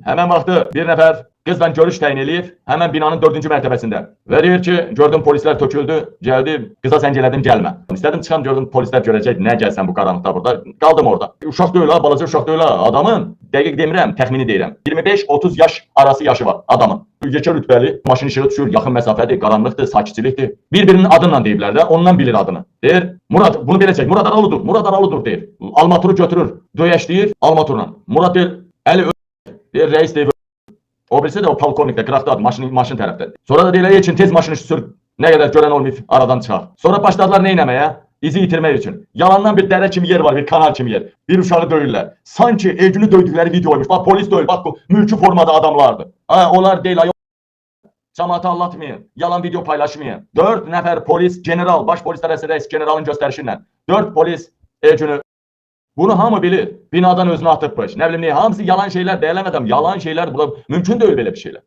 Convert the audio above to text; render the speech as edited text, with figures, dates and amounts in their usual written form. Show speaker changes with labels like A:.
A: Həmən vaxtı bir nəfər qızla görüş təyin eləyib, həmən binanın 4-cü mərtəbəsində. Və deyir ki, gördüm polislər töküldü, gəldi, qıza zəng elədim, gəlmə. İstədim çıxam, gördüm polislər görəcək, nə gəlsən bu qaranlıqda burada. Qaldım orada. Uşaq deyil ha, balaca uşaq deyil ha, adamın, dəqiq demirəm, təxmini deyirəm. 25-30 yaş arası yaşı var adamın. Yekə rütbəli, maşın işığı düşür, yaxın məsafədir, qaranlıqdır, sakitçilikdir. Bir-birinin adından deyiblər də, ondan bilir adını. Deyir, Murad, bunu belə çək, Murad Aralıdır, Murad Aralıdır deyir. Almaturu götürür, döyəşləyir Almaturla. Murad deyir, Əli deyir, reis deyir. O birisi de o polkovnikdə, qıraqdadır, maşın tərəfdədir. Sonra da deyirlər, üçün tez maşını sür, nə qədər görən olmayıb, aradan çıxar. Sonra başladılar nə eləməyə? İzi itirmək üçün. Yalandan bir dərə kimi yer var, bir kanal kimi yer. Bir uşağı döyürlər. Sanki Elgünü döydükləri videoymuş. Bax, polis döyür, bax, bu mülki formada adamlardır. Onlar deyil, cəmaatı allatmayın, yalan video paylaşmayın. 4 nəfər polis, general, baş polis rəisi reis generalın göstərişi ilə 4 polis Elgünü. Bunu hamı bilir. Binadan özünü atıbmış. Ne bileyim ne, hamısı yalan şeyler, değerlemedem. Yalan şeyler, bu mümkün değil böyle bir şeyler.